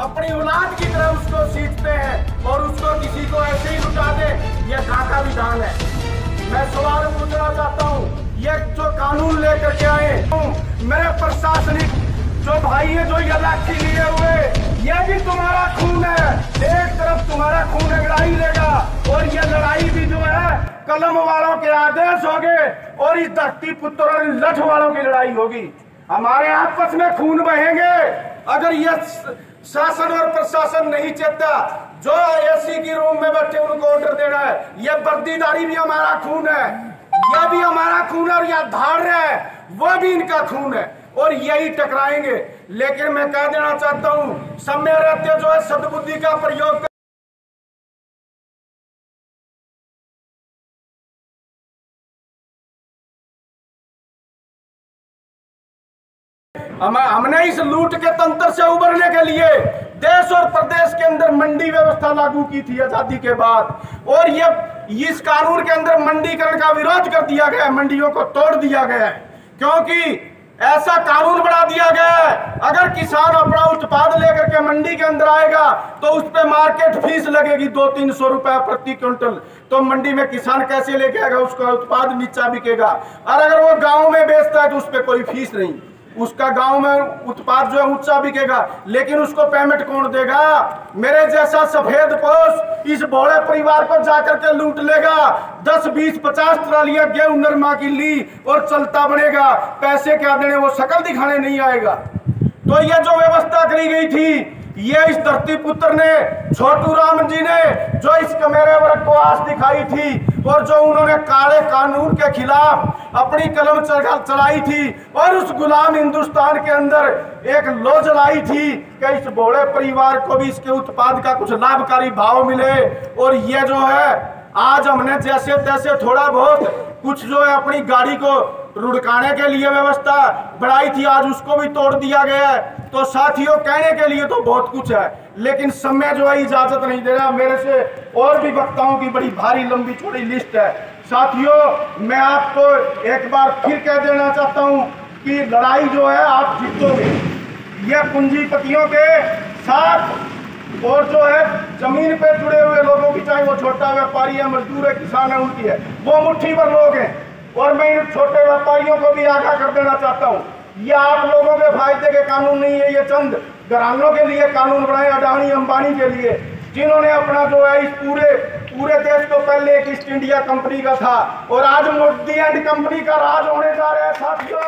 अपनी औलाद की तरह उसको सींचते हैं और उसको किसी को ऐसे ही लुटा दे, ये कहाँ का विधान है? मैं सवाल पूछना चाहता हूँ, ये जो कानून लेकर के आए मेरे प्रशासनिक जो भाई है, जो ये लाठी लिए हुए, ये भी तुम्हारा खून है। एक तरफ तुम्हारा खून लड़ाई लेगा और ये लड़ाई भी जो है कलम वालों के आदेश होंगे और इस धरती पुत्र और लठ वालों की लड़ाई होगी। हमारे आपस में खून बहेंगे अगर ये शासन और प्रशासन नहीं चेता। जो एसी की रूम में बैठे उनको ऑर्डर देना है, ये वर्दीदारी भी हमारा खून है, यह भी हमारा खून है और यह धार है वो भी इनका खून है और यही टकराएंगे। लेकिन मैं कह देना चाहता हूँ, समय रहते जो है सद्बुद्धि का प्रयोग हमने इस लूट के तंत्र से उबरने के लिए देश और प्रदेश के अंदर मंडी व्यवस्था लागू की थी आजादी के बाद, और ये इस कानून के अंदर मंडीकरण का विरोध कर दिया गया है, मंडियों को तोड़ दिया गया है, क्योंकि ऐसा कानून बना दिया गया है अगर किसान अपना उत्पाद लेकर के मंडी के अंदर आएगा तो उस पे मार्केट फीस लगेगी 200-300 रुपए प्रति क्विंटल। तो मंडी में किसान कैसे लेके आएगा? उसका उत्पाद नीचा बिकेगा। और अगर वो गांव में बेचता है तो उस पर कोई फीस नहीं, उसका गांव में उत्पाद जो है ऊंचा बिकेगा। लेकिन उसको पेमेंट कौन देगा? मेरे जैसा सफेद पोष इस भोले परिवार को जाकर के लूट लेगा। 10, 20, 50 ट्रालियां गेहूं नरमा की ली और चलता बनेगा, पैसे क्या देने, वो शक्ल दिखाने नहीं आएगा। तो ये जो व्यवस्था करी गई थी, ये इस धरती पुत्र ने, छोटू राम जी ने जो इस कमेरे वर्ग को आस दिखाई थी और जो उन्होंने काले कानून के खिलाफ अपनी कलम चलाई थी और उस गुलाम हिंदुस्तान के अंदर एक लो जलाई थी कि इस भोले परिवार को भी इसके उत्पाद का कुछ लाभकारी भाव मिले। और ये जो है आज हमने जैसे तैसे थोड़ा बहुत कुछ जो है अपनी गाड़ी को रुड़काने के लिए व्यवस्था बढ़ाई थी, आज उसको भी तोड़ दिया गया है। तो साथियों, कहने के लिए तो बहुत कुछ है, लेकिन समय जो है इजाजत नहीं दे रहा। मेरे से और भी वक्ताओं की बड़ी भारी लंबी चौड़ी लिस्ट है। साथियों, मैं आपको एक बार फिर कह देना चाहता हूं कि लड़ाई जो है आप जीतोगे। यह पूंजीपतियों के साथ और जो है जमीन पे जुड़े हुए लोगों की, चाहे वो छोटा व्यापारी है, मजदूर है, किसान है, उनकी है, वो मुट्ठी भर लोग हैं। और मैं इन छोटे व्यापारियों को भी आगाह कर देना चाहता हूँ, ये आप लोगों के फायदे के कानून नहीं है, ये चंद घरानों के लिए कानून बनाए, अडानी अंबानी के लिए, जिन्होंने अपना जो है इस पूरे देश को पहले एक ईस्ट इंडिया कंपनी का था और आज मोदी एंड कंपनी का राज होने जा रहा है। साथियों,